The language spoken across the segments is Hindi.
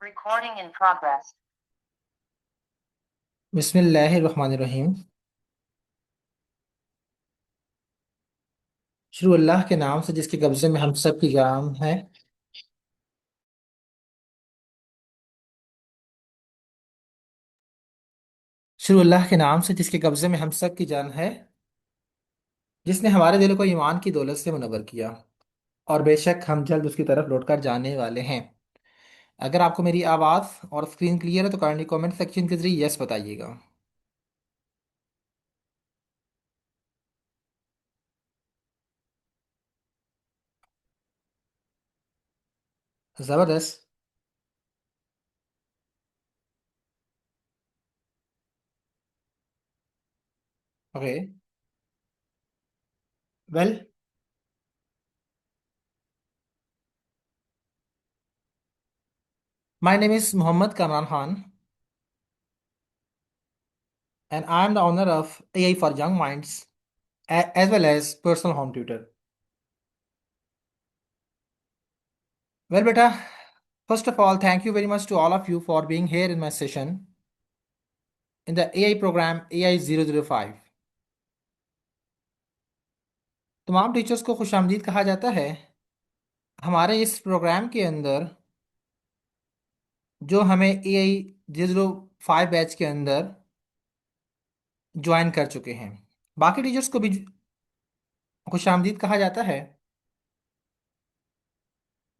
Recording in progress. बिस्मिल्लाहिर्रहमानिर्रहीम। शुरू अल्लाह के नाम से जिसके कब्जे में हम सब की जान है। शुरू अल्लाह के नाम से जिसके कब्जे में हम सब की जान है, जिसने हमारे दिलों को ईमान की दौलत से मुनव्वर किया। और बेशक हम जल्द उसकी तरफ लौटकर जाने वाले हैं। अगर आपको मेरी आवाज़ और स्क्रीन क्लियर है तो काइंडली कमेंट सेक्शन के जरिए यस बताइएगा। ज़बरदस्त। Okay. Well, my name is Mohammad Kamran Khan and I am the owner of AI for young minds as well as personal home tutor. Well, beta, first of all, thank you very much to all of you for being here in my session in the AI program AI 005. तमाम टीचर्स को खुशामदीद कहा जाता है हमारे इस प्रोग्राम के अंदर, जो हमें AI 005 बैच के अंदर ज्वाइन कर चुके हैं। बाकी टीचर्स को भी खुशामदीद कहा जाता है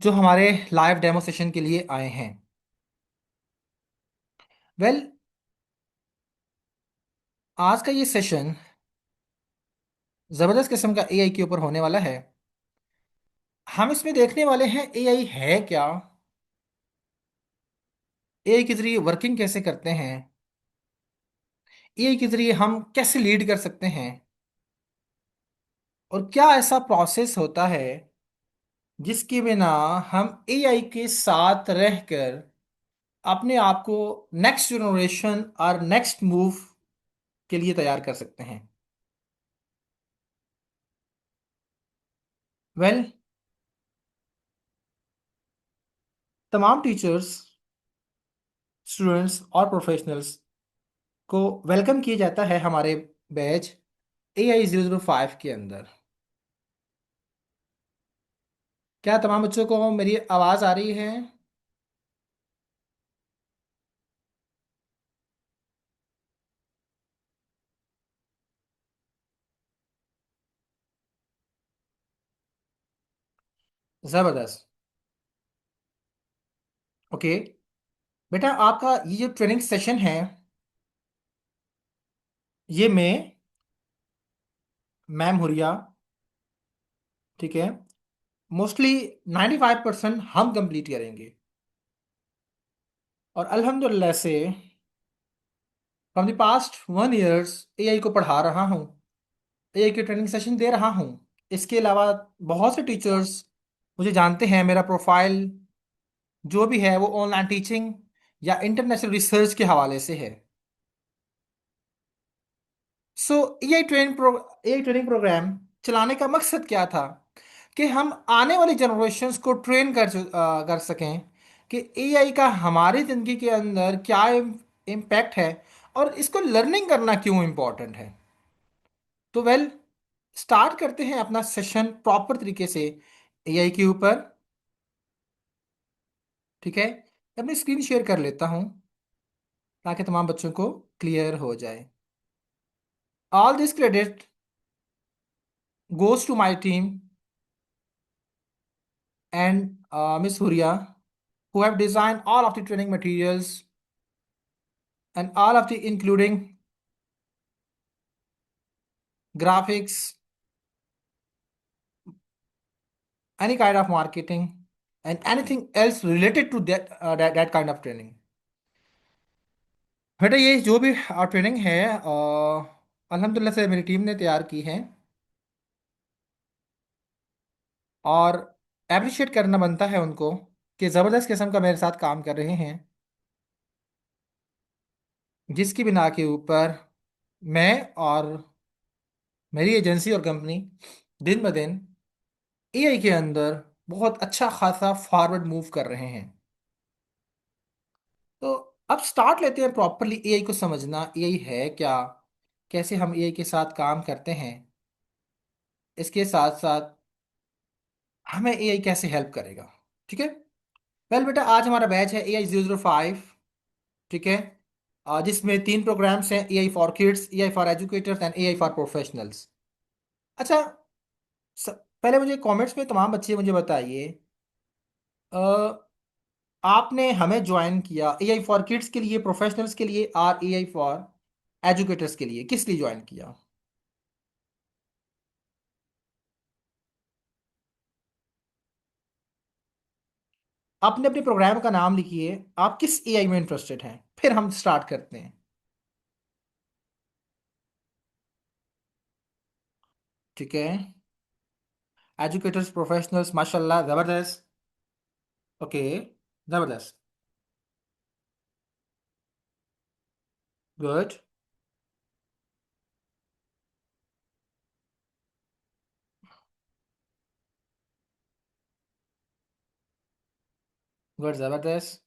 जो हमारे लाइव डेमो सेशन के लिए आए हैं। वेल, आज का ये सेशन ज़बरदस्त किस्म का AI के ऊपर होने वाला है। हम इसमें देखने वाले हैं AI है क्या, AI के जरिए वर्किंग कैसे करते हैं, AI के जरिए हम कैसे लीड कर सकते हैं, और क्या ऐसा प्रोसेस होता है जिसके बिना हम AI के साथ रहकर अपने आप को नेक्स्ट जनरेशन और नेक्स्ट मूव के लिए तैयार कर सकते हैं। वेल, तमाम टीचर्स, स्टूडेंट्स और प्रोफेशनल्स को वेलकम किया जाता है हमारे बैच AI 005 के अंदर। क्या तमाम बच्चों को मेरी आवाज़ आ रही है? ज़बरदस्त। ओके बेटा, आपका ये जो ट्रेनिंग सेशन है, ये मैं, मैम हुरिया, ठीक है, मोस्टली 95% हम कंप्लीट करेंगे। और अल्हम्दुलिल्लाह से from the past 1 years AI को पढ़ा रहा हूँ, AI के ट्रेनिंग सेशन दे रहा हूँ। इसके अलावा बहुत से टीचर्स मुझे जानते हैं। मेरा प्रोफाइल जो भी है वो ऑनलाइन टीचिंग या इंटरनेशनल रिसर्च के हवाले से है। सो AI ट्रेनिंग प्रोग्राम चलाने का मकसद क्या था कि हम आने वाली जनरेशन्स को ट्रेन कर सकें कि AI का हमारी ज़िंदगी के अंदर क्या इम्पैक्ट है और इसको लर्निंग करना क्यों इम्पोर्टेंट है। तो वेल, स्टार्ट करते हैं अपना सेशन प्रॉपर तरीके से AI के ऊपर। ठीक है, मैं अपनी स्क्रीन शेयर कर लेता हूँ ताकि तमाम बच्चों को क्लियर हो जाए। All this credit goes to my team and Miss Huria, who have designed all of the training materials and all of the including graphics, any kind of marketing, and anything else related to that kind of training. बेटा, ये जो भी ट्रेनिंग है अल्हम्दुलिल्लाह से मेरी टीम ने तैयार की है, और अप्रिशिएट करना बनता है उनको कि ज़बरदस्त किस्म का मेरे साथ काम कर रहे हैं, जिसकी बिना के ऊपर मैं और मेरी एजेंसी और कंपनी दिन ब दिन AI के अंदर बहुत अच्छा खासा फॉरवर्ड मूव कर रहे हैं। तो अब स्टार्ट लेते हैं प्रॉपरली एआई को समझना, एआई है क्या, कैसे हम एआई के साथ काम करते हैं, इसके साथ साथ हमें एआई कैसे हेल्प करेगा। ठीक है। वेल बेटा, आज हमारा बैच है AI 005। ठीक है। जिसमें 3 प्रोग्राम्स हैं: AI for kids, AI for educators and AI for professionals. अच्छा, पहले मुझे कमेंट्स में तमाम बच्चे मुझे बताइए, अ, आपने हमें ज्वाइन किया एआई फॉर किड्स के लिए, प्रोफेशनल्स के लिए, और एआई फॉर एजुकेटर्स के लिए, किस लिए ज्वाइन किया? आपने अपने प्रोग्राम का नाम लिखिए, आप किस एआई में इंटरेस्टेड हैं, फिर हम स्टार्ट करते हैं। ठीक है। एजुकेटर्स, प्रोफेशनल्स, माशाल्लाह, जबरदस्त। ओके। जबरदस्त। गुड। गुड, जबरदस्त।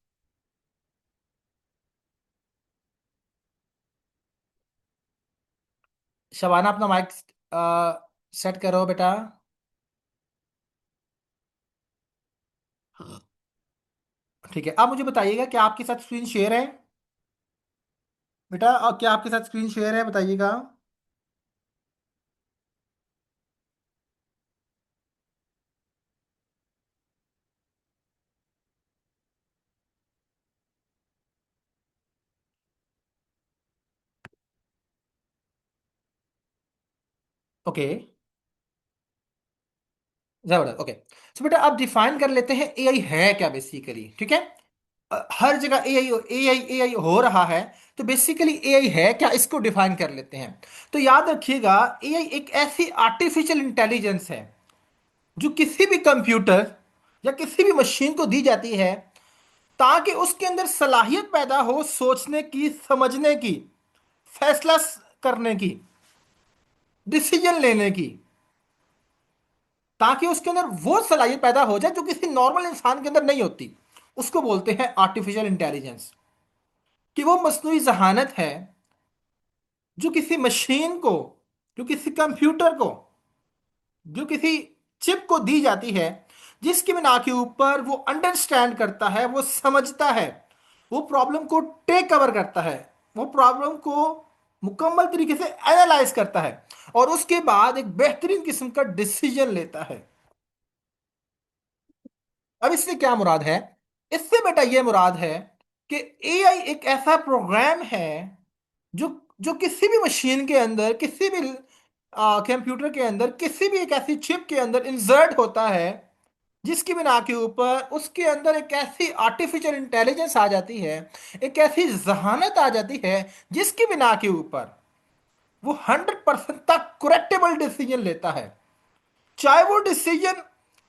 शबाना, अपना माइक सेट करो बेटा। ठीक है, अब मुझे बताइएगा क्या आपके साथ स्क्रीन शेयर है? बेटा, क्या आपके साथ स्क्रीन शेयर है, बताइएगा। ओके। जबरदस्त। ओके। तो बेटा, अब डिफाइन कर लेते हैं एआई है क्या बेसिकली। ठीक है। हर जगह एआई एआई एआई हो रहा है, तो बेसिकली एआई है क्या, इसको डिफाइन कर लेते हैं। तो याद रखिएगा, एआई एक ऐसी आर्टिफिशियल इंटेलिजेंस है जो किसी भी कंप्यूटर या किसी भी मशीन को दी जाती है, ताकि उसके अंदर सलाहियत पैदा हो सोचने की, समझने की, फैसला करने की, डिसीजन लेने की, ताकि उसके अंदर वो सलाहियत पैदा हो जाए जो किसी नॉर्मल इंसान के अंदर नहीं होती। उसको बोलते हैं आर्टिफिशियल इंटेलिजेंस। कि वो मसनूई जहानत है जो किसी मशीन को, जो किसी कंप्यूटर को, जो किसी चिप को दी जाती है, जिसकी बिना के ऊपर वो अंडरस्टैंड करता है, वो समझता है, वो प्रॉब्लम को टेक कवर करता है, वो प्रॉब्लम को मुकम्मल तरीके से एनालाइज करता है, और उसके बाद एक बेहतरीन किस्म का डिसीजन लेता है। अब इससे क्या मुराद है? इससे बेटा ये मुराद है कि एआई एक ऐसा प्रोग्राम है जो जो किसी भी मशीन के अंदर, किसी भी कंप्यूटर के अंदर, किसी भी एक ऐसी चिप के अंदर इंसर्ट होता है, जिसकी बिना के ऊपर उसके अंदर एक ऐसी आर्टिफिशियल इंटेलिजेंस आ जाती है, एक ऐसी जहानत आ जाती है, जिसकी बिना के ऊपर वो 100% तक करेक्टेबल डिसीजन लेता है। चाहे वो डिसीजन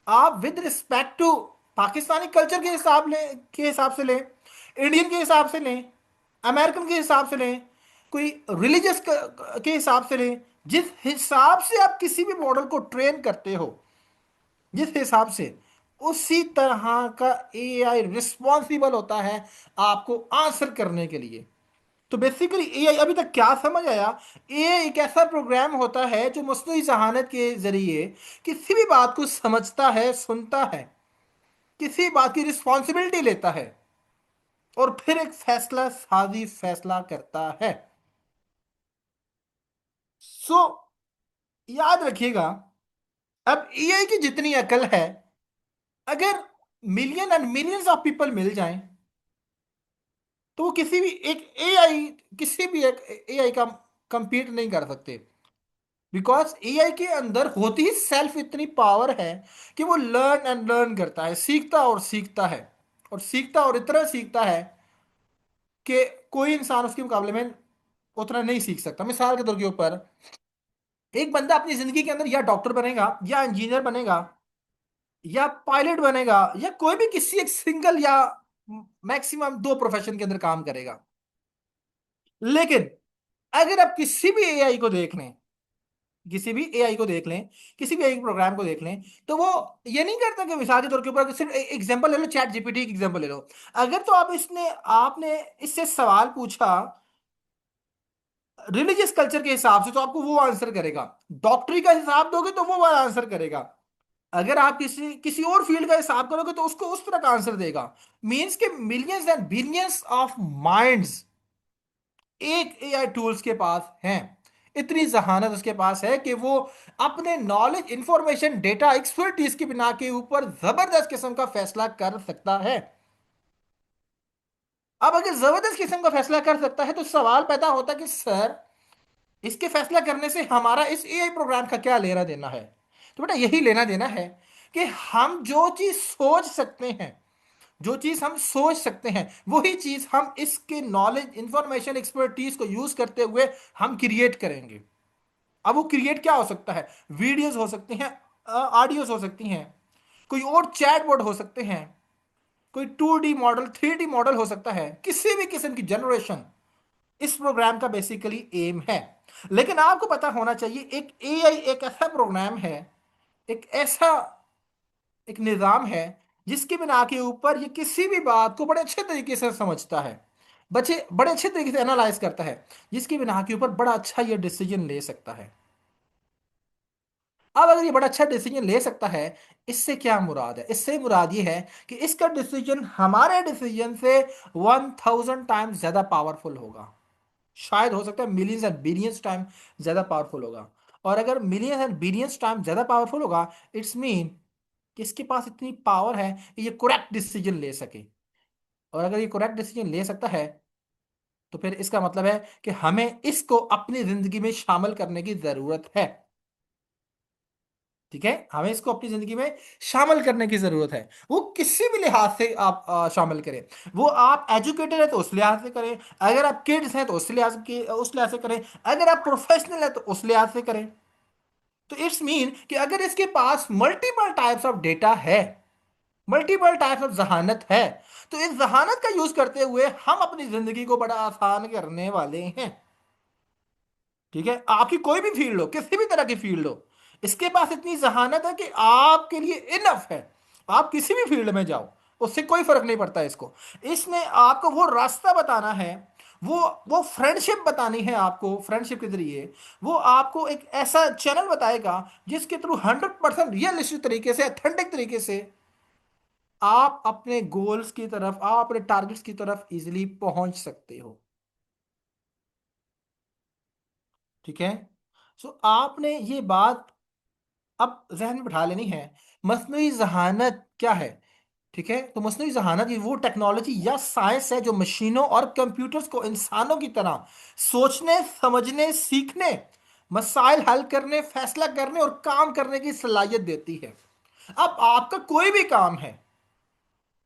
आप with respect to Pakistani culture के हिसाब से लें, इंडियन के हिसाब से लें, अमेरिकन के हिसाब से लें, कोई रिलीजियस के हिसाब से लें, जिस हिसाब से आप किसी भी मॉडल को ट्रेन करते हो, जिस हिसाब से, उसी तरह का एआई रिस्पॉन्सिबल होता है आपको आंसर करने के लिए। तो बेसिकली एआई अभी तक क्या समझ आया? एआई एक ऐसा प्रोग्राम होता है जो मसनूई जहानत के जरिए किसी भी बात को समझता है, सुनता है, किसी बात की रिस्पॉन्सिबिलिटी लेता है, और फिर एक फैसला साजी फैसला करता है। सो याद रखिएगा, अब एआई की जितनी अकल है, अगर million and millions of people मिल जाएं, तो वो किसी भी एक एआई, किसी भी एक एआई का कंपीट नहीं कर सकते। बिकॉज एआई के अंदर होती ही सेल्फ इतनी पावर है कि वो लर्न एंड लर्न करता है, सीखता और सीखता है, और सीखता और इतना सीखता है कि कोई इंसान उसके मुकाबले में उतना नहीं सीख सकता। मिसाल के तौर के ऊपर, एक बंदा अपनी जिंदगी के अंदर या डॉक्टर बनेगा, या इंजीनियर बनेगा, या पायलट बनेगा, या कोई भी किसी एक सिंगल या मैक्सिमम 2 प्रोफेशन के अंदर काम करेगा। लेकिन अगर आप किसी भी एआई को देख लें, किसी भी एआई को देख लें, किसी भी एआई प्रोग्राम को देख लें, तो वो ये नहीं करता कि मिसाल के तौर के ऊपर सिर्फ एग्जांपल ले लो, चैट जीपीटी की एग्जांपल ले लो। अगर तो आप इसने आपने इससे सवाल पूछा रिलीजियस कल्चर के हिसाब से, तो आपको वो आंसर करेगा। डॉक्टरी का हिसाब दोगे तो वो वाला आंसर करेगा। अगर आप किसी किसी और फील्ड का हिसाब करोगे तो उसको उस तरह का आंसर देगा। मीन्स के millions and billions of minds एक एआई टूल्स के पास हैं। इतनी जहानत उसके पास है कि वो अपने नॉलेज, इंफॉर्मेशन, डेटा, एक्सपर्टीज की बिना के ऊपर जबरदस्त किस्म का फैसला कर सकता है। अब अगर जबरदस्त किस्म का फैसला कर सकता है तो सवाल पैदा होता है कि सर, इसके फैसला करने से हमारा इस एआई प्रोग्राम का क्या लेना देना है? तो बेटा यही लेना देना है कि हम जो चीज सोच सकते हैं, जो चीज हम सोच सकते हैं, वही चीज हम इसके नॉलेज, इंफॉर्मेशन, एक्सपर्टीज को यूज करते हुए हम क्रिएट करेंगे। अब वो क्रिएट क्या हो सकता है? वीडियोस हो सकती हैं, ऑडियोज हो सकती हैं, कोई और चैटबॉट हो सकते हैं, कोई 2D मॉडल, 3D मॉडल हो सकता है, किसी भी किस्म की जनरेशन इस प्रोग्राम का बेसिकली एम है। लेकिन आपको पता होना चाहिए, एक एआई एक ऐसा प्रोग्राम है, एक ऐसा एक निज़ाम है जिसके बिना के ऊपर ये किसी भी बात को बड़े अच्छे तरीके से समझता है, बच्चे बड़े अच्छे तरीके से एनालाइज करता है, जिसके बिना के ऊपर बड़ा अच्छा ये डिसीजन ले सकता है। अब अगर ये बड़ा अच्छा डिसीजन ले सकता है, इससे क्या मुराद है? इससे मुराद ये है कि इसका डिसीजन हमारे डिसीजन से 1000 टाइम्स ज्यादा पावरफुल होगा। शायद हो सकता है मिलियंस एंड बिलियंस टाइम ज्यादा पावरफुल होगा। और अगर मिलियंस एंड बिलियंस टाइम ज्यादा पावरफुल होगा, इट्स मीन कि इसके पास इतनी पावर है कि ये करेक्ट डिसीजन ले सके। और अगर ये करेक्ट डिसीजन ले सकता है, तो फिर इसका मतलब है कि हमें इसको अपनी जिंदगी में शामिल करने की जरूरत है। ठीक है, हमें इसको अपनी जिंदगी में शामिल करने की जरूरत है। वो किसी भी लिहाज से आप शामिल करें। वो आप एजुकेटेड है तो उस लिहाज से करें, अगर आप किड्स हैं तो उस लिहाज से करें, अगर आप प्रोफेशनल है तो उस लिहाज से करें। तो इट्स मीन कि अगर इसके पास मल्टीपल टाइप्स ऑफ डेटा है, मल्टीपल टाइप्स ऑफ जहानत है, तो इस जहानत का यूज करते हुए हम अपनी जिंदगी को बड़ा आसान करने वाले हैं। ठीक है, आपकी कोई भी फील्ड हो, किसी भी तरह की फील्ड हो, इसके पास इतनी जहानत है कि आपके लिए इनफ है। आप किसी भी फील्ड में जाओ, उससे कोई फर्क नहीं पड़ता इसको। इसने आपको वो रास्ता बताना है, वो वो फ्रेंडशिप बतानी है आपको, फ्रेंडशिप के जरिए वो आपको एक ऐसा चैनल बताएगा जिसके थ्रू 100% रियलिस्टिक तरीके से, अथेंटिक तरीके से आप अपने गोल्स की तरफ, आप अपने टारगेट्स की तरफ इजीली पहुंच सकते हो। ठीक है, सो आपने ये बात अब जहन में बिठा लेनी है। मसनूई जहानत क्या है? ठीक है, तो मसनूई जहानत ये वो टेक्नोलॉजी या साइंस है जो मशीनों और कंप्यूटर्स को इंसानों की तरह सोचने, समझने, सीखने, मसाइल हल करने, फैसला करने और काम करने की सलाहियत देती है। अब आपका कोई भी काम है,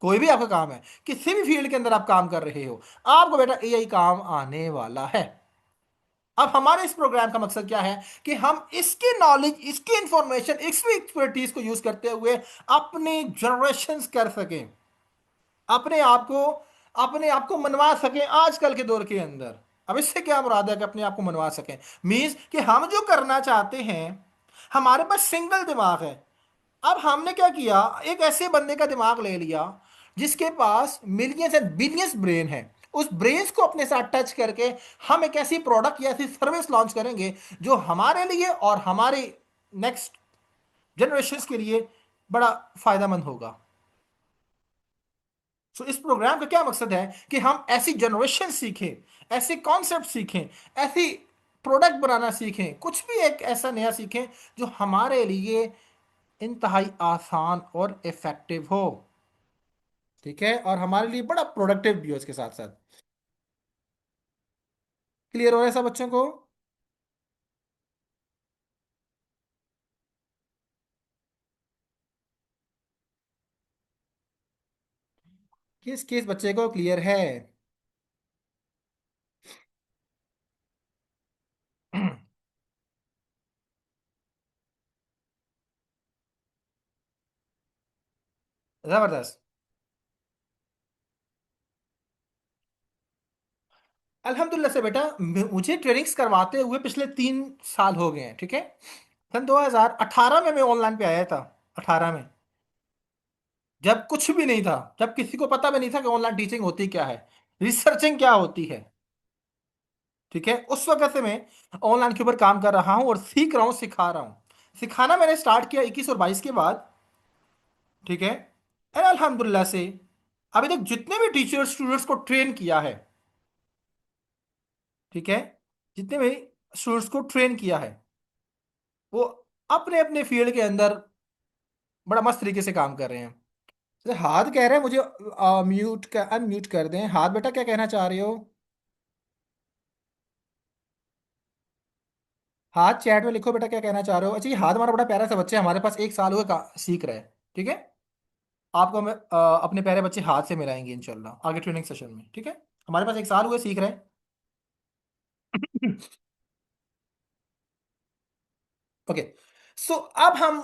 कोई भी आपका काम है, किसी भी फील्ड के अंदर आप काम कर रहे हो, आपको बेटा एआई काम आने वाला है। अब हमारे इस प्रोग्राम का मकसद क्या है कि हम इसके नॉलेज, इसकी इंफॉर्मेशन, इसकी एक्सपर्टीज को यूज करते हुए अपनी जनरेशन कर सकें, अपने आप को अपने आप को मनवा सकें आजकल के दौर के अंदर। अब इससे क्या मुराद है कि अपने आप को मनवा सकें? मीन्स कि हम जो करना चाहते हैं, हमारे पास सिंगल दिमाग है। अब हमने क्या किया, एक ऐसे बंदे का दिमाग ले लिया जिसके पास मिलियंस एंड बिलियंस ब्रेन है। उस ब्रेन्स को अपने साथ टच करके हम एक ऐसी प्रोडक्ट या ऐसी सर्विस लॉन्च करेंगे जो हमारे लिए और हमारे नेक्स्ट जनरेशन के लिए बड़ा फायदेमंद होगा। सो इस प्रोग्राम का क्या मकसद है कि हम ऐसी जनरेशन सीखें, ऐसे कॉन्सेप्ट सीखें, ऐसी प्रोडक्ट बनाना सीखें, कुछ भी एक ऐसा नया सीखें जो हमारे लिए इंतहाई आसान और इफेक्टिव हो। ठीक है, और हमारे लिए बड़ा प्रोडक्टिव भी हो इसके साथ साथ। क्लियर हो रहा है सब बच्चों को? किस किस बच्चे को क्लियर है? जबरदस्त। अल्हम्दुलिल्लाह से बेटा, मुझे ट्रेनिंग्स करवाते हुए पिछले 3 साल हो गए हैं, ठीक है। सन 2018 में मैं ऑनलाइन पे आया था, 18 में, जब कुछ भी नहीं था, जब किसी को पता भी नहीं था कि ऑनलाइन टीचिंग होती क्या है, रिसर्चिंग क्या होती है। ठीक है, उस वक्त से मैं ऑनलाइन के ऊपर काम कर रहा हूँ और सीख रहा हूँ, सिखा रहा हूँ। सिखाना मैंने स्टार्ट किया 21 और 22 के बाद। ठीक है, और अल्हम्दुलिल्लाह से अभी तक जितने भी टीचर्स स्टूडेंट्स को ट्रेन किया है, ठीक है, जितने भी स्टूडेंट्स को ट्रेन किया है, वो अपने अपने फील्ड के अंदर बड़ा मस्त तरीके से काम कर रहे हैं। जैसे हाथ कह रहे हैं मुझे म्यूट कर, अनम्यूट कर दें। हाथ बेटा क्या कहना चाह रहे हो? हाथ चैट में लिखो बेटा, क्या कहना चाह रहे हो। अच्छा, ये हाथ हमारा बड़ा प्यारा सा बच्चा है, हमारे पास 1 साल हुआ सीख रहा है। ठीक है, आपको हम अपने प्यारे बच्चे हाथ से मिलाएंगे इंशाल्लाह आगे ट्रेनिंग सेशन में। ठीक है, हमारे पास 1 साल हुए सीख रहे हैं। ओके, सो अब हम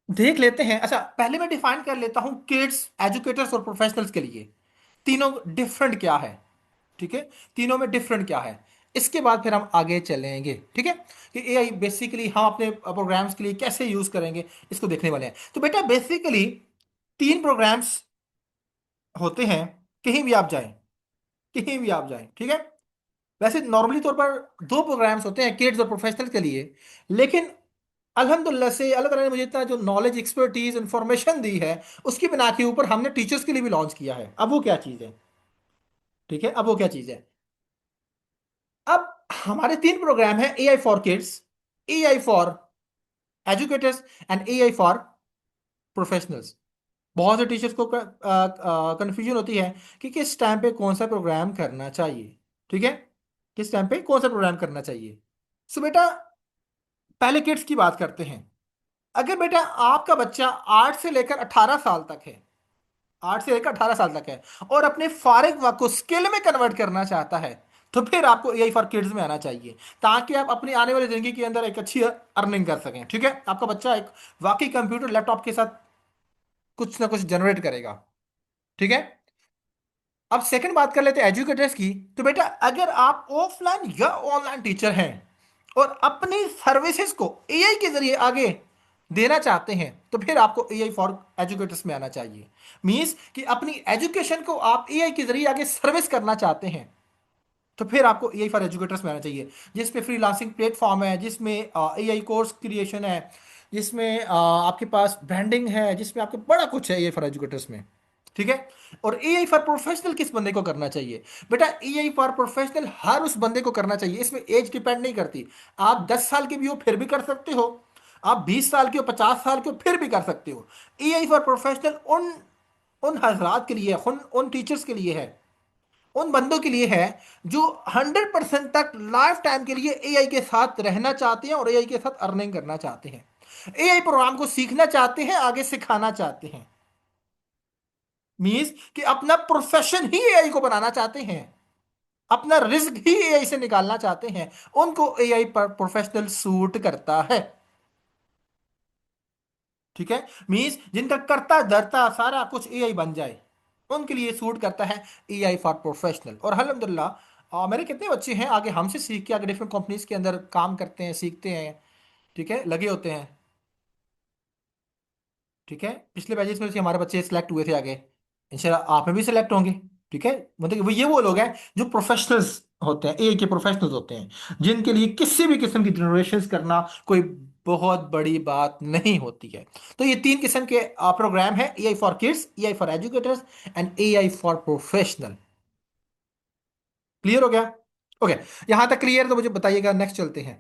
देख लेते हैं। अच्छा, पहले मैं डिफाइन कर लेता हूं किड्स, एजुकेटर्स और प्रोफेशनल्स के लिए तीनों डिफरेंट क्या है। ठीक है, तीनों में डिफरेंट क्या है, इसके बाद फिर हम आगे चलेंगे। ठीक है, कि एआई बेसिकली हम अपने प्रोग्राम्स के लिए कैसे यूज करेंगे, इसको देखने वाले हैं। तो बेटा बेसिकली 3 प्रोग्राम्स होते हैं, कहीं भी आप जाएं, कहीं भी आप जाएं। ठीक है, वैसे नॉर्मली तौर पर 2 प्रोग्राम्स होते हैं किड्स और प्रोफेशनल के लिए, लेकिन अल्हम्दुलिल्लाह से अल्लाह ताला ने मुझे इतना जो नॉलेज, एक्सपर्टीज, इंफॉर्मेशन दी है, उसकी बिना के ऊपर हमने टीचर्स के लिए भी लॉन्च किया है। अब वो क्या चीज़ है? ठीक है, अब वो क्या चीज़ है? अब हमारे 3 प्रोग्राम है: AI for kids, AI for educators and AI for professionals. बहुत से टीचर्स को कंफ्यूजन होती है कि किस टाइम पे कौन सा प्रोग्राम करना चाहिए। ठीक है, किस टाइम पे कौन सा प्रोग्राम करना चाहिए। सो बेटा पहले किड्स की बात करते हैं। अगर बेटा आपका बच्चा 8 से लेकर 18 साल तक है, 8 से लेकर 18 साल तक है, और अपने फारिग वक्त को स्किल में कन्वर्ट करना चाहता है, तो फिर आपको एआई फॉर किड्स में आना चाहिए, ताकि आप अपनी आने वाली जिंदगी के अंदर एक अच्छी अर्निंग कर सकें। ठीक है, आपका बच्चा एक वाकई कंप्यूटर लैपटॉप के साथ कुछ ना कुछ जनरेट करेगा। ठीक है, अब सेकंड बात कर लेते हैं एजुकेटर्स की। तो बेटा अगर आप ऑफलाइन या ऑनलाइन टीचर हैं और अपनी सर्विसेज को एआई के जरिए आगे देना चाहते हैं, तो फिर आपको एआई फॉर एजुकेटर्स में आना चाहिए। मींस कि अपनी एजुकेशन को आप एआई के जरिए आगे सर्विस करना चाहते हैं, तो फिर आपको एआई फॉर एजुकेटर्स में आना चाहिए, जिसपे फ्रीलांसिंग प्लेटफॉर्म है, जिसमें एआई कोर्स क्रिएशन है, जिसमें आपके पास ब्रांडिंग है, जिसमें आपके बड़ा कुछ है एआई फॉर एजुकेटर्स में। ठीक है, और एआई फॉर प्रोफेशनल किस बंदे को करना चाहिए? बेटा एआई फॉर प्रोफेशनल हर उस बंदे को करना चाहिए, इसमें एज डिपेंड नहीं करती। आप 10 साल के भी हो फिर भी कर सकते हो, आप 20 साल के हो, 50 साल के हो, फिर भी कर सकते हो। एआई फॉर प्रोफेशनल उन उन हजरात के लिए है, उन टीचर्स के लिए है, उन बंदों के लिए है जो 100% तक लाइफ टाइम के लिए एआई के साथ रहना चाहते हैं और एआई के साथ अर्निंग करना चाहते हैं, एआई प्रोग्राम को सीखना चाहते हैं, आगे सिखाना चाहते हैं। मीन्स कि अपना प्रोफेशन ही एआई को बनाना चाहते हैं, अपना रिस्क ही एआई से निकालना चाहते हैं, उनको एआई पर प्रोफेशनल सूट करता है। ठीक है, मीन्स जिनका करता धरता सारा कुछ एआई बन जाए, उनके लिए सूट करता है एआई फॉर प्रोफेशनल। और अल्हम्दुलिल्लाह मेरे कितने बच्चे हैं आगे हमसे सीख के आगे डिफरेंट कंपनीज के अंदर काम करते हैं, सीखते हैं। ठीक है, लगे होते हैं। ठीक है, पिछले बैचेस में से हमारे बच्चे सिलेक्ट हुए थे आगे, इंशाल्लाह आप में भी सिलेक्ट होंगे। ठीक है, मतलब वो लोग हैं जो प्रोफेशनल्स होते हैं, एआई के प्रोफेशनल्स होते हैं, जिनके लिए किसी भी किस्म की जनरेशन करना कोई बहुत बड़ी बात नहीं होती है। तो ये 3 किस्म के प्रोग्राम है: AI for kids, AI for educators and AI for professional. Clear हो गया? ओके, यहां तक क्लियर तो मुझे बताइएगा, नेक्स्ट चलते हैं,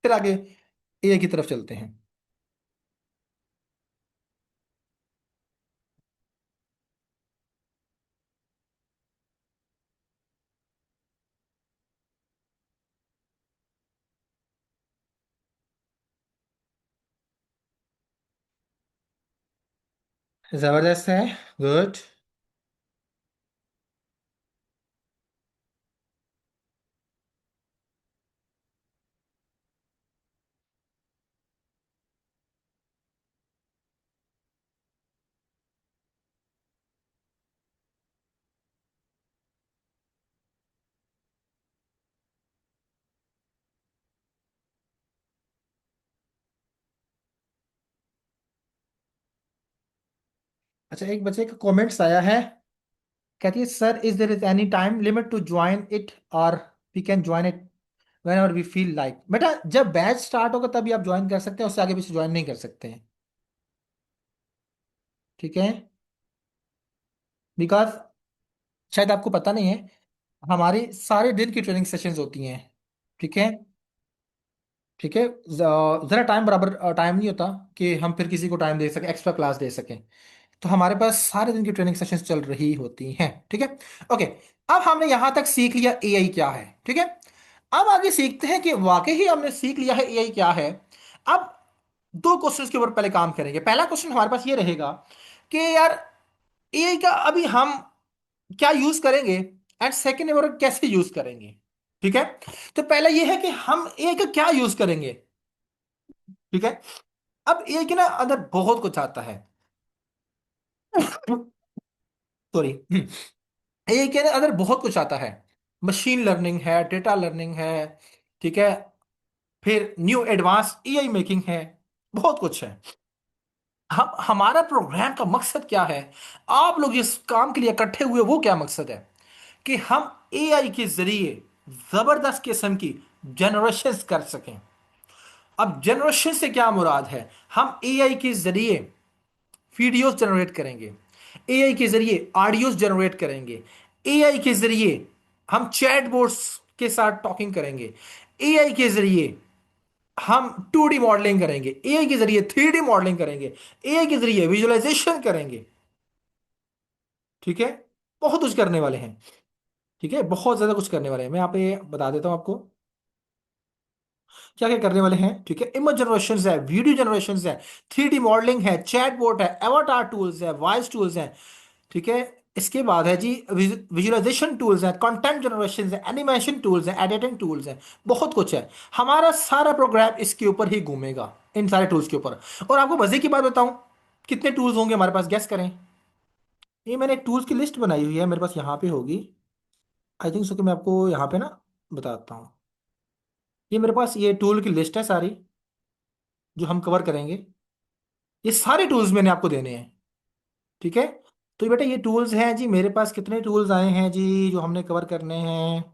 फिर आगे एआई की तरफ चलते हैं। जबरदस्त है, गुड। अच्छा, एक बच्चे का कमेंट्स आया है, कहती है sir is there is any time limit to join it, और we can join it whenever we feel like. बेटा जब बैच स्टार्ट होगा तभी आप ज्वाइन कर सकते हैं, उससे आगे पीछे ज्वाइन नहीं कर सकते हैं। ठीक है, बिकॉज शायद आपको पता नहीं है, हमारी सारे दिन की ट्रेनिंग सेशंस होती हैं। ठीक है, ठीक है, जरा टाइम बराबर टाइम नहीं होता कि हम फिर किसी को टाइम दे सकें, एक्स्ट्रा क्लास दे सकें। तो हमारे पास सारे दिन की ट्रेनिंग सेशंस चल रही होती हैं। ठीक है, ओके। अब हमने यहां तक सीख लिया एआई क्या है। ठीक है, अब आगे सीखते हैं कि वाकई ही हमने सीख लिया है एआई क्या है। अब दो क्वेश्चंस के ऊपर पहले काम करेंगे। पहला क्वेश्चन हमारे पास ये रहेगा कि यार एआई का अभी हम क्या यूज करेंगे, एंड सेकेंड नंबर कैसे यूज करेंगे। ठीक है, तो पहला ये है कि हम एआई का क्या यूज करेंगे। ठीक है, अब एआई के ना अंदर बहुत कुछ आता है। सॉरी, एआई के अंदर बहुत कुछ आता है। मशीन लर्निंग है, डेटा लर्निंग है, ठीक है, फिर न्यू एडवांस एआई मेकिंग है, बहुत कुछ है। हम हमारा प्रोग्राम का मकसद क्या है, आप लोग जिस काम के लिए इकट्ठे हुए वो क्या मकसद है, कि हम एआई के जरिए जबरदस्त किस्म की जनरेशन कर सकें। अब जनरेशन से क्या मुराद है, हम एआई के जरिए वीडियोस जनरेट करेंगे, एआई के जरिए ऑडियोस जनरेट करेंगे, एआई के जरिए हम चैट बोट्स के साथ टॉकिंग करेंगे, एआई के जरिए हम 2D मॉडलिंग करेंगे, एआई के जरिए 3D मॉडलिंग करेंगे, एआई के जरिए विजुअलाइजेशन करेंगे। ठीक है, बहुत कुछ करने वाले हैं। ठीक है, बहुत ज्यादा कुछ करने वाले हैं। मैं यहाँ पे बता देता हूँ आपको क्या क्या करने वाले हैं। ठीक है, इमेज जनरेशन है, वीडियो जनरेशन है, 3D मॉडलिंग है, चैटबॉट है, एवाटार टूल्स है, वॉइस टूल्स हैं। ठीक है, इसके बाद है जी विजुअलाइजेशन टूल्स हैं, कंटेंट जनरेशन है, एनिमेशन टूल्स हैं, एडिटिंग टूल्स हैं, बहुत कुछ है। हमारा सारा प्रोग्राम इसके ऊपर ही घूमेगा, इन सारे टूल्स के ऊपर। और आपको मजे की बात बताऊं, कितने टूल्स होंगे हमारे पास, गेस करें। ये मैंने एक टूल्स की लिस्ट बनाई हुई है, मेरे पास यहाँ पे होगी। आई थिंक सो कि मैं आपको यहाँ पे ना बताता हूँ। ये मेरे पास ये टूल की लिस्ट है सारी, जो हम कवर करेंगे। ये सारे टूल्स मैंने आपको देने हैं। ठीक है, तो ये बेटा ये टूल्स हैं जी, मेरे पास कितने टूल्स आए हैं जी जो हमने कवर करने हैं।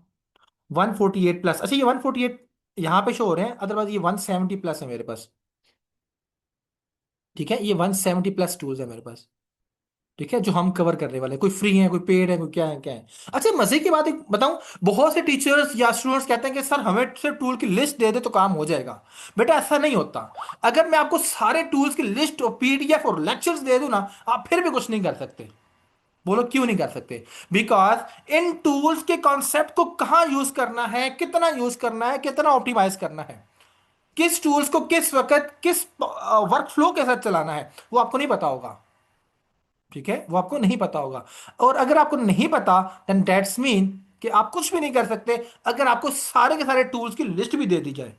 148 प्लस। अच्छा, ये 148 यहाँ पे शो हो रहे हैं, अदरवाइज ये 170 प्लस है मेरे पास। ठीक है, ये 170 प्लस टूल्स है मेरे पास। ठीक है, जो हम कवर करने वाले हैं, कोई फ्री है, कोई पेड है, कोई क्या है क्या है। अच्छा, मजे की बात एक बताऊं, बहुत से टीचर्स या स्टूडेंट्स कहते हैं कि सर हमें सिर्फ टूल की लिस्ट दे दे तो काम हो जाएगा। बेटा ऐसा नहीं होता। अगर मैं आपको सारे टूल्स की लिस्ट और पीडीएफ और लेक्चर्स दे दूं ना, आप फिर भी कुछ नहीं कर सकते। बोलो क्यों नहीं कर सकते। बिकॉज इन टूल्स के कॉन्सेप्ट को कहां यूज करना है, कितना यूज करना है, कितना ऑप्टिमाइज करना है, किस टूल्स को किस वक्त किस वर्क फ्लो के साथ चलाना है, वो आपको नहीं पता होगा। ठीक है, वो आपको नहीं पता होगा। और अगर आपको नहीं पता, देन दैट्स मीन कि आप कुछ भी नहीं कर सकते, अगर आपको सारे के सारे टूल्स की लिस्ट भी दे दी जाए।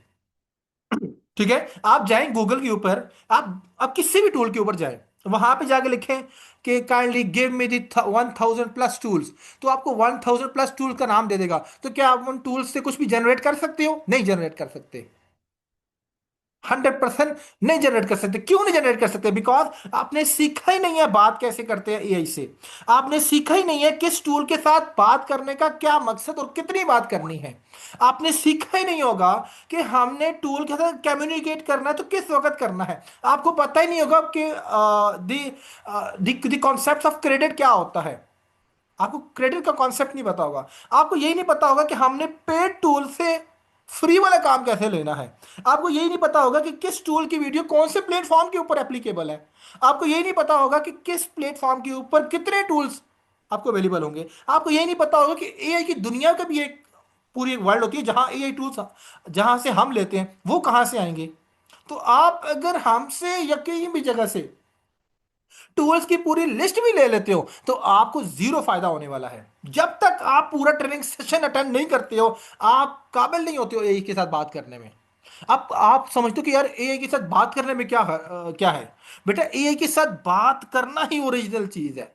ठीक है, आप जाएं गूगल के ऊपर, आप किसी भी टूल के ऊपर जाएं, वहां पे जाके लिखें कि काइंडली गिव मी दी 1000 प्लस टूल्स, तो आपको 1000 प्लस टूल का नाम दे देगा। तो क्या आप उन टूल्स से कुछ भी जनरेट कर सकते हो? नहीं जनरेट कर सकते। 100% नहीं जनरेट कर सकते। क्यों नहीं जनरेट कर सकते? बिकॉज आपने सीखा ही नहीं है बात कैसे करते हैं एआई से। आपने सीखा ही नहीं है किस टूल के साथ बात करने का क्या मकसद और कितनी बात करनी है। आपने सीखा ही नहीं होगा कि हमने टूल के साथ कम्युनिकेट करना है तो किस वक्त करना है। आपको पता ही नहीं होगा कि द कॉन्सेप्ट ऑफ क्रेडिट क्या होता है। आपको क्रेडिट का कॉन्सेप्ट नहीं पता होगा। आपको यही नहीं पता होगा कि हमने पेड टूल से फ्री वाला काम कैसे लेना है। आपको यही नहीं पता होगा कि किस टूल की वीडियो कौन से प्लेटफॉर्म के ऊपर एप्लीकेबल है। आपको यही नहीं पता होगा कि किस प्लेटफॉर्म के ऊपर कितने टूल्स आपको अवेलेबल होंगे। आपको यही नहीं पता होगा कि एआई की दुनिया का भी एक पूरी वर्ल्ड होती है जहां एआई टूल्स, जहां से हम लेते हैं वो कहां से आएंगे। तो आप अगर हमसे या कहीं भी जगह से टूल्स की पूरी लिस्ट भी ले लेते हो तो आपको जीरो फायदा होने वाला है। जब तक आप पूरा ट्रेनिंग सेशन अटेंड नहीं करते हो, आप काबिल नहीं होते हो एआई के साथ बात करने में। अब आप समझते हो कि यार एआई के साथ बात करने में क्या है। बेटा एआई के साथ बात करना ही ओरिजिनल चीज है।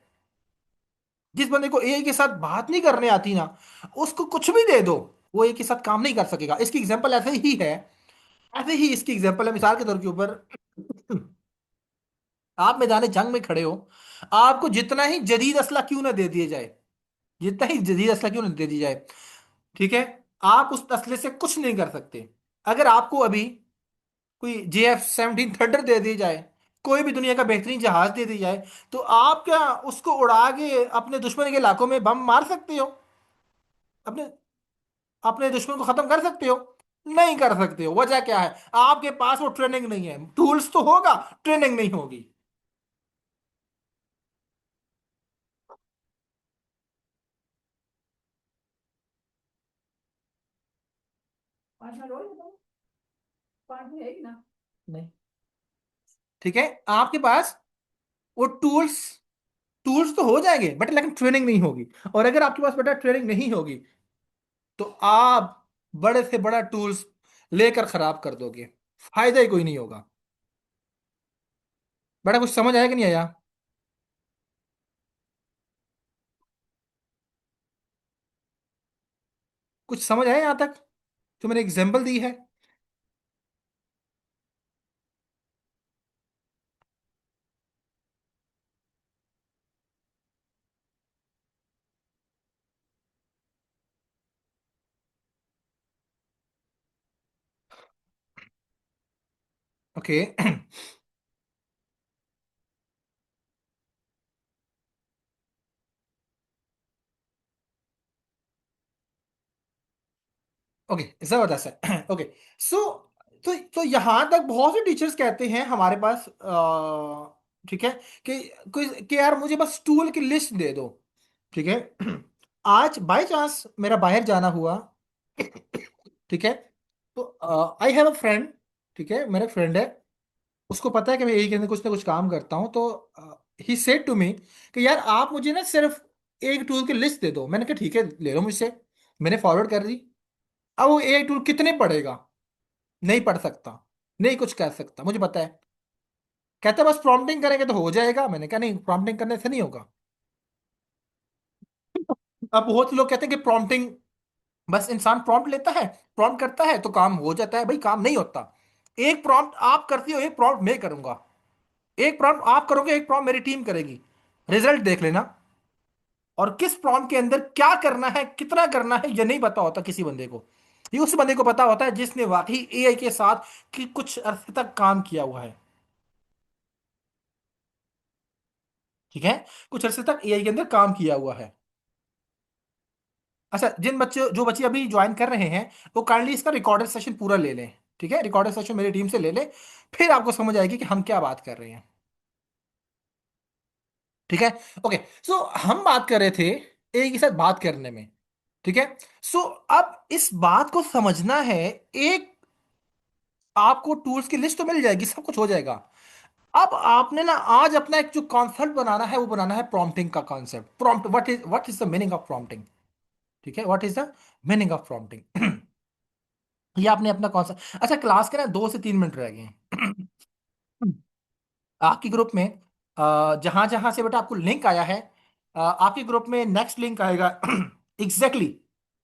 जिस बंदे को एआई के साथ बात नहीं करने आती ना, उसको कुछ भी दे दो, वो एआई के साथ काम नहीं कर सकेगा। इसकी एग्जांपल ऐसे ही है, ऐसे ही इसकी एग्जांपल है, मिसाल के तौर के ऊपर आप मैदान जंग में खड़े हो, आपको जितना ही जदीद असला क्यों ना दे दिया जाए, जितना ही जदीद असला क्यों ना दे दी जाए, ठीक है, आप उस असले से कुछ नहीं कर सकते। अगर आपको अभी कोई JF-17 थंडर दे दी जाए, कोई भी दुनिया का बेहतरीन जहाज दे दी जाए, तो आप क्या उसको उड़ा के अपने दुश्मन के इलाकों में बम मार सकते हो? अपने अपने दुश्मन को खत्म कर सकते हो? नहीं कर सकते हो। वजह क्या है? आपके पास वो ट्रेनिंग नहीं है। टूल्स तो होगा, ट्रेनिंग नहीं होगी। पाँच मिनट और बताओ। 5 मिनट है ही ना। नहीं। ठीक है, आपके पास वो टूल्स टूल्स तो हो जाएंगे बट लेकिन ट्रेनिंग नहीं होगी। और अगर आपके पास बेटा ट्रेनिंग नहीं होगी, तो आप बड़े से बड़ा टूल्स लेकर खराब कर दोगे, फायदा ही कोई नहीं होगा। बेटा कुछ समझ आया कि नहीं आया? कुछ समझ आया यहां तक जो मैंने एग्जांपल दी है? ओके। ओके, जबरदस्त है। ओके। सो तो यहां तक बहुत से टीचर्स कहते हैं हमारे पास, ठीक है, कि यार मुझे बस टूल की लिस्ट दे दो। ठीक है। आज बाय चांस मेरा बाहर जाना हुआ, ठीक है, तो आई हैव अ फ्रेंड, ठीक है, मेरा फ्रेंड है, उसको पता है कि मैं यही के अंदर कुछ ना कुछ काम करता हूँ, तो ही सेड टू मी कि यार आप मुझे ना सिर्फ एक टूल की लिस्ट दे दो। मैंने कहा ठीक है, ले लो मुझसे। मैंने फॉरवर्ड कर दी। अब वो एक टूल कितने पढ़ेगा? नहीं पढ़ सकता, नहीं कुछ कर सकता, मुझे पता है। कहता बस प्रॉम्प्टिंग करेंगे तो हो जाएगा। मैंने कहा नहीं, प्रॉम्प्टिंग करने से नहीं होगा। अब बहुत से लोग कहते हैं कि प्रॉम्प्टिंग, बस इंसान प्रॉम्प्ट लेता है, प्रॉम्प्ट करता है तो काम हो जाता है। भाई काम नहीं होता। एक प्रॉम्प्ट आप करती हो, एक प्रॉम्प्ट मैं करूंगा। एक प्रॉम्प्ट आप करोगे, एक प्रॉम्प्ट मेरी टीम करेगी। रिजल्ट देख लेना। और किस प्रॉम्प्ट के अंदर क्या करना है, कितना करना है, ये नहीं पता होता किसी बंदे को। ये उस बंदे को पता होता है जिसने वाकई AI के साथ कि कुछ अरसे तक काम किया हुआ है। ठीक है, कुछ अरसे तक AI के अंदर काम किया हुआ है। अच्छा, जिन बच्चे जो बच्चे अभी ज्वाइन कर रहे हैं, वो काइंडली इसका रिकॉर्डेड सेशन पूरा ले लें। ठीक है, रिकॉर्डेड सेशन मेरी टीम से ले लें। फिर आपको समझ आएगी कि हम क्या बात कर रहे हैं। ठीक है। ओके। सो हम बात कर रहे थे AI के साथ बात करने में। ठीक है। सो अब इस बात को समझना है। एक, आपको टूल्स की लिस्ट तो मिल जाएगी, सब कुछ हो जाएगा। अब आपने ना आज अपना एक जो कॉन्सेप्ट बनाना है, वो बनाना है प्रॉम्प्टिंग का concept. Prompt, what is the meaning of prompting? ठीक है, what is the meaning of prompting? ये आपने अपना कॉन्सेप्ट, अच्छा क्लास के ना 2 से 3 मिनट रह गए हैं। आपके ग्रुप में जहां जहां से बेटा आपको लिंक आया है, आपके ग्रुप में नेक्स्ट लिंक आएगा। एग्जैक्टली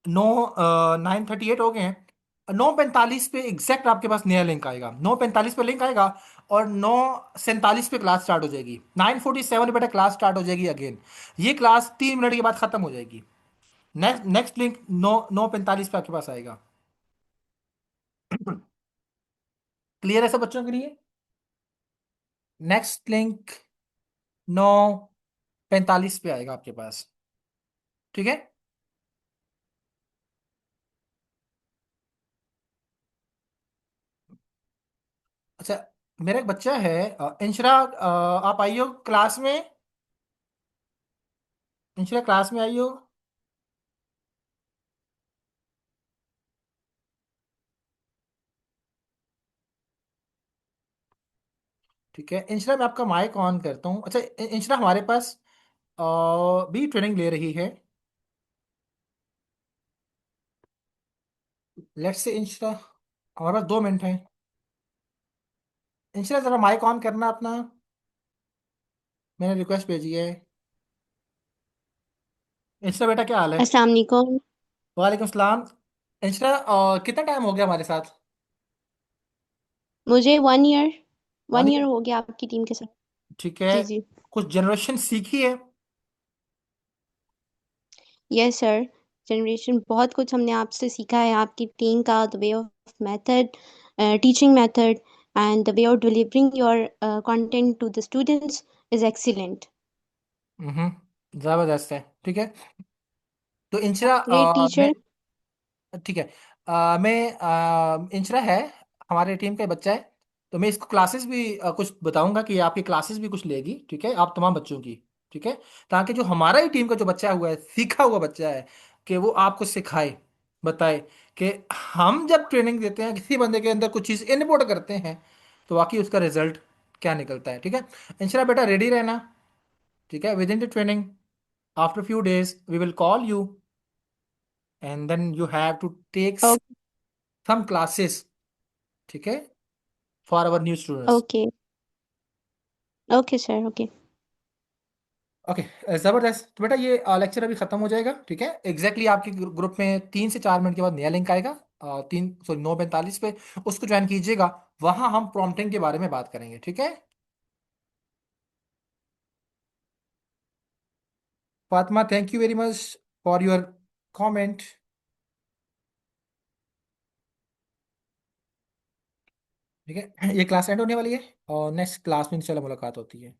9:38 हो गए हैं। 9:45 पे एग्जैक्ट आपके पास नया लिंक आएगा। 9:45 पे लिंक आएगा और 9:47 पे क्लास स्टार्ट हो जाएगी। 9:47 बेटा क्लास स्टार्ट हो जाएगी अगेन। ये क्लास 3 मिनट के बाद खत्म हो जाएगी। नेक्स्ट नेक्स्ट लिंक 9:45 पे आपके पास आएगा। क्लियर है सब बच्चों के लिए? नेक्स्ट लिंक 9:45 पे आएगा आपके पास। ठीक है। अच्छा, मेरा एक बच्चा है, इंशरा, आप आई हो क्लास में? इंशरा क्लास में आई हो? ठीक है इंशरा, मैं आपका माइक ऑन करता हूँ। अच्छा, इंशरा हमारे पास अ, भी ट्रेनिंग ले रही है। लेट्स से इंशरा, हमारे पास 2 मिनट है। इंशरा जरा माइक ऑन करना अपना। मैंने रिक्वेस्ट भेजी है। इंशरा बेटा क्या हाल है? अस्सलाम वालेकुम। वालेकुम सलाम। इंशरा, कितना टाइम हो गया हमारे साथ? मुझे 1 ईयर 1 ईयर 1 ईयर। हो गया आपकी टीम के साथ। ठीक है। जी जी। कुछ जनरेशन सीखी है? यस सर, जनरेशन बहुत कुछ हमने आपसे सीखा है, आपकी टीम का the way of method, teaching method and the way of delivering your content to the students is excellent. जबरदस्त है। ठीक है, तो इंशरा ग्रेट मैं, टीचर। ठीक है, मैं इंशरा है, हमारे टीम का ही बच्चा है। तो मैं इसको क्लासेस भी कुछ बताऊंगा कि आपकी क्लासेस भी कुछ लेगी, ठीक है, आप तमाम बच्चों की। ठीक है, ताकि जो हमारा ही टीम का जो बच्चा हुआ है, सीखा हुआ बच्चा है, कि वो आपको सिखाए, बताए कि हम जब ट्रेनिंग देते हैं, किसी बंदे के अंदर कुछ चीज़ इनपुट करते हैं, तो वाकई उसका रिजल्ट क्या निकलता है। ठीक है, इंशरा बेटा रेडी रहना। ठीक है, within the training, after few days we will call you, and then you have to take some classes, ठीक है, for our new students. Okay okay sir, okay. Okay, जबरदस्त। तो बेटा ये लेक्चर अभी खत्म हो जाएगा, ठीक है, एग्जैक्टली आपके ग्रुप में 3 से 4 मिनट के बाद नया लिंक आएगा, 9:45 पे, उसको ज्वाइन कीजिएगा। वहां हम प्रॉम्प्टिंग के बारे में बात करेंगे, ठीक है। Fatima, thank you very much for your comment. ठीक है, ये क्लास एंड होने वाली है, और नेक्स्ट क्लास में इंशाल्लाह मुलाकात होती है।